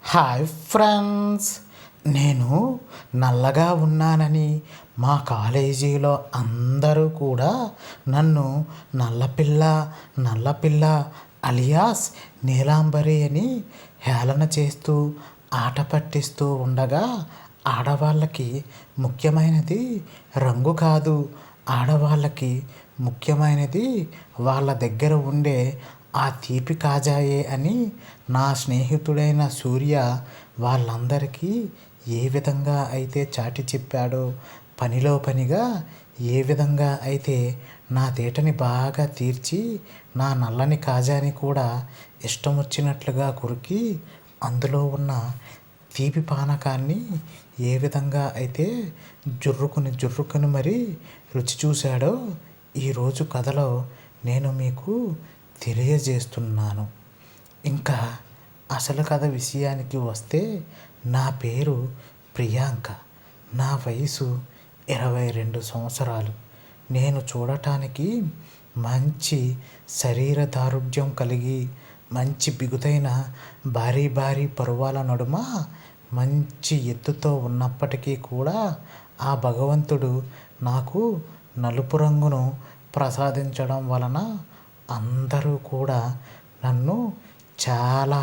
Hi friends, నేను నల్లగా ఉన్నానని మా కాలేజీలో అందరూ కూడా నన్ను నల్లపిల్ల నల్లపిల్ల అలియాస్ నీలాంబరి అని హేళన చేస్తూ ఆట పట్టిస్తూ ఉండగా, ఆడవాళ్ళకి ముఖ్యమైనది రంగు కాదు, ఆడవాళ్ళకి ముఖ్యమైనది వాళ్ళ దగ్గర ఉండే ఆ తీపి కాజాయే అని నా స్నేహితుడైన సూర్య వాళ్ళందరికీ ఏ విధంగా అయితే చాటి చెప్పాడో, పనిలో పనిగా ఏ విధంగా అయితే నా తేటని బాగా తీర్చి నా నల్లని కాజాని కూడా ఇష్టం వచ్చినట్లుగా కొరికి అందులో ఉన్న తీపి పానకాన్ని ఏ విధంగా అయితే జుర్రుకుని మరీ రుచి చూశాడో ఈరోజు కథలో నేను మీకు తెలియజేస్తున్నాను. ఇంకా అసలు కథ విషయానికి వస్తే, నా పేరు ప్రియాంక. నా వయసు 22 సంవత్సరాలు. నేను చూడటానికి మంచి శరీర దారుఢ్యం కలిగి, మంచి బిగుతైన భారీ భారీ పరువాల నడుమ మంచి ఎత్తుతో ఉన్నప్పటికీ కూడా ఆ భగవంతుడు నాకు నలుపు రంగును ప్రసాదించడం వలన అందరూ కూడా నన్ను చాలా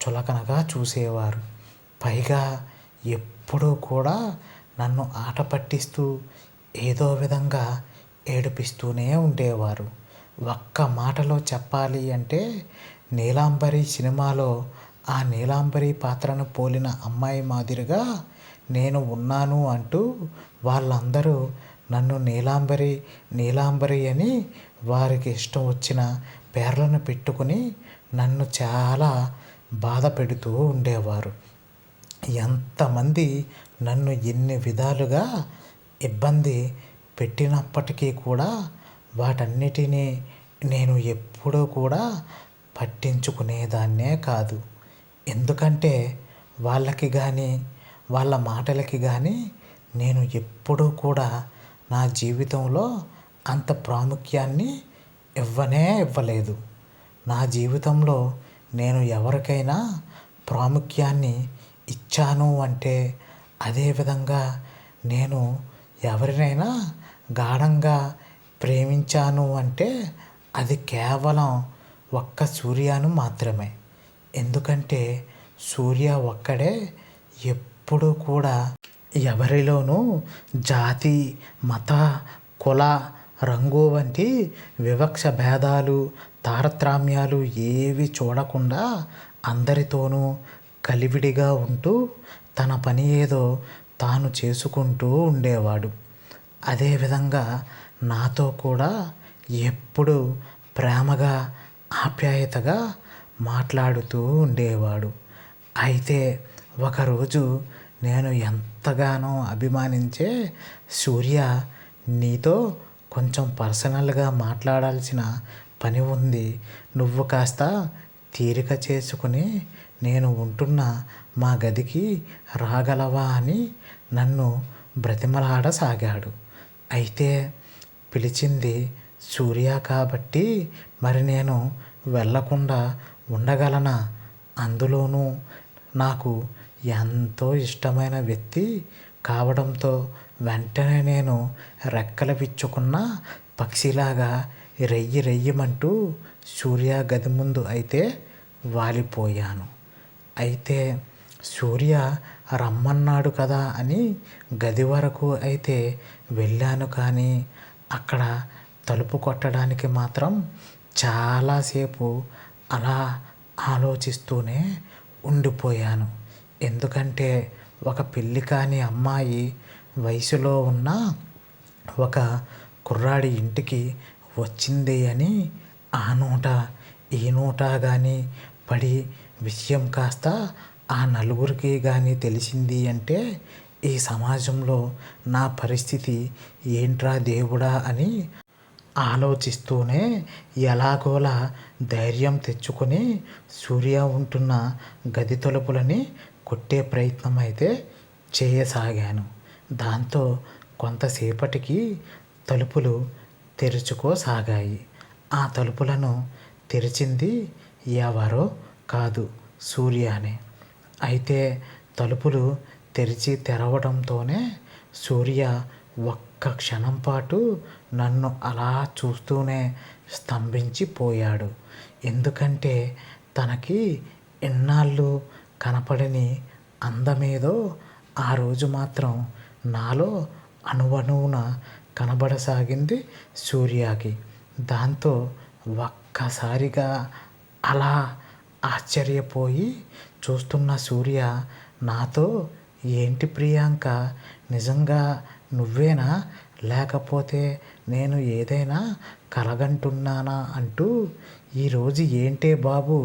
చులకనగా చూసేవారు. పైగా ఎప్పుడూ కూడా నన్ను ఆట పట్టిస్తూ ఏదో విధంగా ఏడిపిస్తూనే ఉండేవారు. ఒక్క మాటలో చెప్పాలి అంటే, నీలాంబరి సినిమాలో ఆ నీలాంబరి పాత్రను పోలిన అమ్మాయి మాదిరిగా నేను ఉన్నాను అంటూ వాళ్ళందరూ నన్ను నీలాంబరి నీలాంబరి అని వారికి ఇష్టం వచ్చిన పేర్లను పెట్టుకుని నన్ను చాలా బాధ పెడుతూ ఉండేవారు. ఎంతమంది నన్ను ఎన్ని విధాలుగా ఇబ్బంది పెట్టినప్పటికీ కూడా వాటన్నిటినీ నేను ఎప్పుడూ కూడా పట్టించుకునేదాన్నే కాదు. ఎందుకంటే వాళ్ళకి కానీ వాళ్ళ మాటలకి కానీ నేను ఎప్పుడూ కూడా నా జీవితంలో అంత ప్రాముఖ్యాన్ని ఇవ్వలేదు. నా జీవితంలో నేను ఎవరికైనా ప్రాముఖ్యాన్ని ఇచ్చాను అంటే, అదేవిధంగా నేను ఎవరినైనా గాఢంగా ప్రేమించాను అంటే అది కేవలం ఒక్క సూర్యను మాత్రమే. ఎందుకంటే సూర్య ఒక్కడే ఎప్పుడూ కూడా ఎవరిలోనూ జాతి, మత, కుల, రంగు వంటి వివక్ష భేదాలు, తారతమ్యాలు ఏవి చూడకుండా అందరితోనూ కలివిడిగా ఉంటూ తన పని ఏదో తాను చేసుకుంటూ ఉండేవాడు. అదేవిధంగా నాతో కూడా ఎప్పుడూ ప్రేమగా, ఆప్యాయతగా మాట్లాడుతూ ఉండేవాడు. అయితే ఒకరోజు నేను ఎంతగానో అభిమానించే సూర్య, నీతో కొంచెం పర్సనల్గా మాట్లాడాల్సిన పని ఉంది, నువ్వు కాస్త తీరిక చేసుకుని నేను ఉంటున్న మా గదికి రాగలవా అని నన్ను బ్రతిమలాడసాగాడు. అయితే పిలిచింది సూర్య కాబట్టి మరి నేను వెళ్ళకుండా ఉండగలనా? అందులోనూ నాకు ఎంతో ఇష్టమైన వ్యక్తి కావడంతో వెంటనే నేను రెక్కలు విచ్చుకున్న పక్షిలాగా రెయ్యమంటూ సూర్య గది ముందు అయితే వాలిపోయాను. అయితే సూర్య రమ్మన్నాడు కదా అని గది వరకు అయితే వెళ్ళాను, కానీ అక్కడ తలుపు కొట్టడానికి మాత్రం చాలాసేపు అలా ఆలోచిస్తూనే ఉండిపోయాను. ఎందుకంటే ఒక పెళ్ళి కాని అమ్మాయి వయసులో ఉన్న ఒక కుర్రాడి ఇంటికి వచ్చింది అని ఆ నోట ఈ నోట కానీ పడి విషయం కాస్త ఆ నలుగురికి కానీ తెలిసింది అంటే ఈ సమాజంలో నా పరిస్థితి ఏంట్రా దేవుడా అని ఆలోచిస్తూనే ఎలాగోలా ధైర్యం తెచ్చుకొని సూర్య ఉంటున్న గది తలుపులని కొట్టే ప్రయత్నం అయితే చేయసాగాను. దాంతో కొంతసేపటికి తలుపులు తెరుచుకోసాగాయి. ఆ తలుపులను తెరిచింది ఎవరో కాదు, సూర్యనే. అయితే తలుపులు తెరిచి తెరవడంతోనే సూర్య ఒక్క క్షణం పాటు నన్ను అలా చూస్తూనే స్తంభించిపోయాడు. ఎందుకంటే తనకి ఎన్నాళ్ళు కనపడని అందమేదో ఆ రోజు మాత్రం నాలో అణువణువున కనబడసాగింది సూర్యకి. దాంతో ఒక్కసారిగా అలా ఆశ్చర్యపోయి చూస్తున్న సూర్య నాతో, ఏంటి ప్రియాంక, నిజంగా నువ్వేనా, లేకపోతే నేను ఏదైనా కలగంటున్నానా అంటూ, ఈరోజు ఏంటే బాబు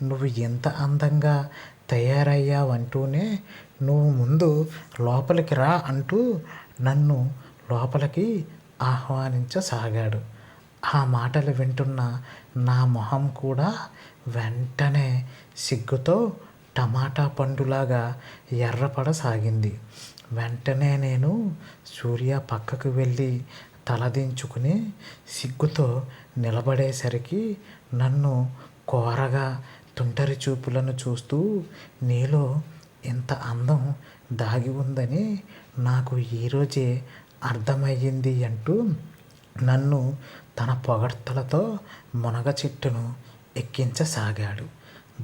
నువ్వు ఎంత అందంగా తయారయ్యావంటూనే నువ్వు ముందు లోపలికి రా అంటూ నన్ను లోపలికి ఆహ్వానించసాగాడు. ఆ మాటలు వింటున్న నా మొహం కూడా వెంటనే సిగ్గుతో టమాటా పండులాగా ఎర్రపడసాగింది. వెంటనే నేను సూర్య పక్కకు వెళ్ళి తలదించుకుని సిగ్గుతో నిలబడేసరికి నన్ను కోరగా తుంటరి చూపులను చూస్తూ, నీలో ఇంత అందం దాగి ఉందని నాకు ఈరోజే అర్థమయ్యింది అంటూ నన్ను తన పొగడ్తలతో మునగ చెట్టును ఎక్కించసాగాడు.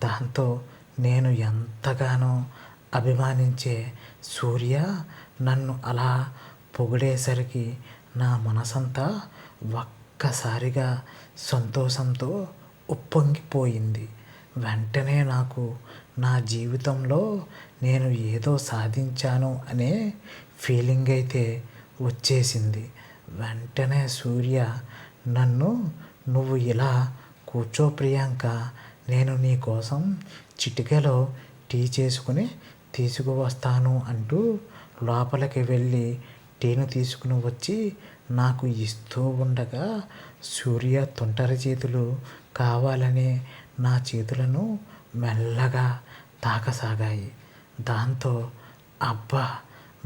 దాంతో నేను ఎంతగానో అభిమానించే సూర్య నన్ను అలా పొగిడేసరికి నా మనసంతా ఒక్కసారిగా సంతోషంతో ఉప్పొంగిపోయింది. వెంటనే నాకు నా జీవితంలో నేను ఏదో సాధించాను అనే ఫీలింగ్ అయితే వచ్చేసింది. వెంటనే సూర్య నన్ను, నువ్వు ఇలా కూర్చో ప్రియాంక, నేను నీ కోసం చిటికెలో టీ చేసుకుని తీసుకువస్తాను అంటూ లోపలికి వెళ్ళి టీను తీసుకుని వచ్చి నాకు ఇస్తూ ఉండగా సూర్య తుంటరి చేతులు కావాలని నా చేతులను మెల్లగా తాకసాగాయి. దాంతో అబ్బా,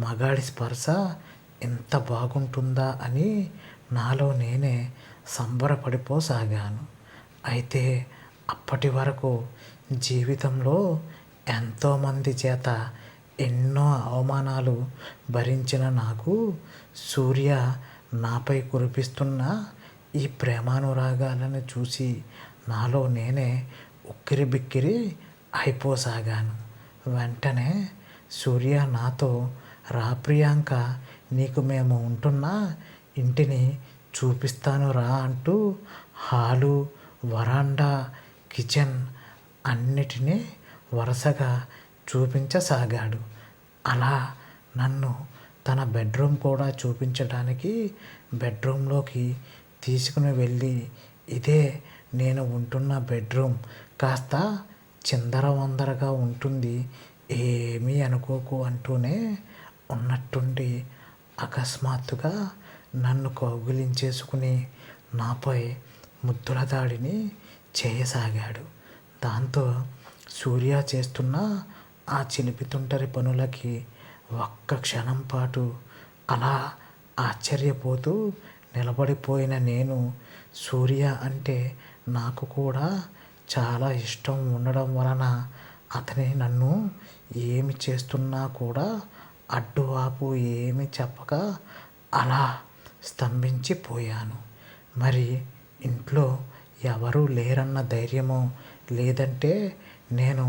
మగాడి స్పర్శ ఎంత బాగుంటుందా అని నాలో నేనే సంబరపడిపోసాగాను. అయితే అప్పటి వరకు జీవితంలో ఎంతోమంది చేత ఎన్నో అవమానాలు భరించిన నాకు సూర్య నాపై కురిపిస్తున్న ఈ ప్రేమానురాగాలను చూసి నాలో నేనే ఉక్కిరిబిక్కిరి అయిపోసాగాను. వెంటనే సూర్య నాతో, రా ప్రియాంక, నీకు మేము ఉంటున్న ఇంటిని చూపిస్తాను రా అంటూ హాలు, వరాండా, కిచెన్ అన్నిటినీ వరుసగా చూపించసాగాడు. అలా నన్ను తన బెడ్రూమ్ కూడా చూపించడానికి బెడ్రూమ్లోకి తీసుకుని వెళ్ళి, ఇదే నేను ఉంటున్న బెడ్రూమ్, కాస్త చిందరవందరగా ఉంటుంది, ఏమీ అనుకోకు అంటూనే ఉన్నట్టుండి అకస్మాత్తుగా నన్ను కౌగిలించేసుకుని నాపై ముద్దుల దాడిని చేయసాగాడు. దాంతో సూర్య చేస్తున్న ఆ చిలిపితుంటరి పనులకి ఒక్క క్షణం పాటు అలా ఆశ్చర్యపోతూ నిలబడిపోయిన నేను, సూర్య అంటే నాకు కూడా చాలా ఇష్టం ఉండడం వలన అతని నన్ను ఏమి చేస్తున్నా కూడా అడ్డు ఆపు ఏమి చెప్పక అలా స్తంభించిపోయాను. మరి ఇంట్లో ఎవరూ లేరన్న ధైర్యమో, లేదంటే నేను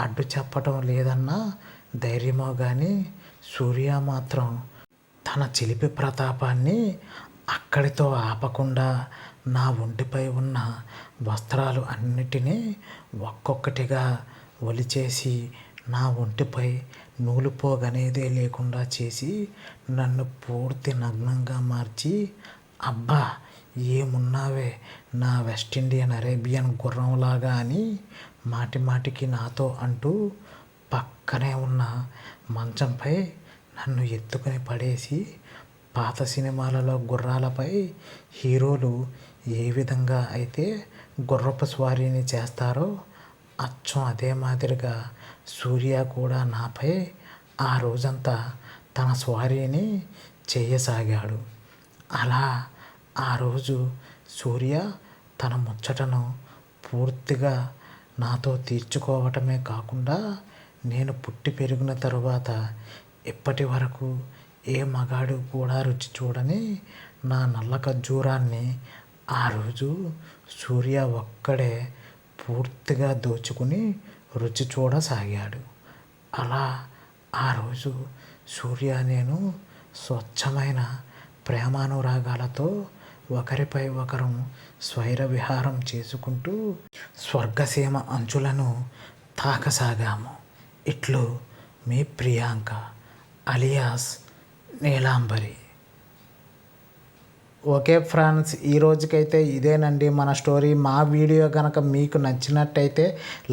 అడ్డు చెప్పటం లేదన్న ధైర్యమో కానీ సూర్య మాత్రం తన చిలిపి ప్రతాపాన్ని అక్కడితో ఆపకుండా నా ఒంటిపై ఉన్న వస్త్రాలు అన్నిటినీ ఒక్కొక్కటిగా ఒలిచేసి నా ఒంటిపై నూలుపోగనేదే లేకుండా చేసి నన్ను పూర్తి నగ్నంగా మార్చి, అబ్బా ఏమున్నావే నా వెస్ట్ ఇండియన్ అరేబియన్ గుర్రంలాగా అని మాటి మాటికి నాతో అంటూ పక్కనే ఉన్న మంచంపై నన్ను ఎత్తుకుని పడేసి, పాత సినిమాలలో గుర్రాలపై హీరోలు ఏ విధంగా అయితే గుర్రపు స్వారీని చేస్తారో అచ్చం అదే మాదిరిగా సూర్య కూడా నాపై ఆ రోజంతా తన స్వారీని చేయసాగాడు. అలా ఆ రోజు సూర్య తన ముచ్చటను పూర్తిగా నాతో తీర్చుకోవటమే కాకుండా నేను పుట్టి పెరిగిన తరువాత ఇప్పటి వరకు ఏ మగాడు కూడా రుచి చూడని నా నల్ల ఖర్జూరాన్ని ఆ రోజు సూర్య ఒక్కడే పూర్తిగా దోచుకుని రుచి చూడసాగాడు. అలా ఆ రోజు సూర్య నేను స్వచ్ఛమైన ప్రేమానురాగాలతో ఒకరిపై ఒకరం స్వైర విహారం చేసుకుంటూ స్వర్గసీమ అంచులను తాకసాగాము. ఇట్లు మీ Priyanka alias Neelambari. Okay friends, ఈ రోజుకైతే ఇదేనండి మన స్టోరీ. మా వీడియో కనుక మీకు నచ్చినట్టయితే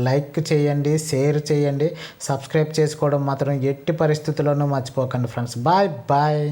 లైక్ చేయండి, షేర్ చేయండి, సబ్స్క్రైబ్ చేసుకోవడం మాత్రం ఎట్టి పరిస్థితుల్లోనూ మర్చిపోకండి ఫ్రెండ్స్. Bye bye.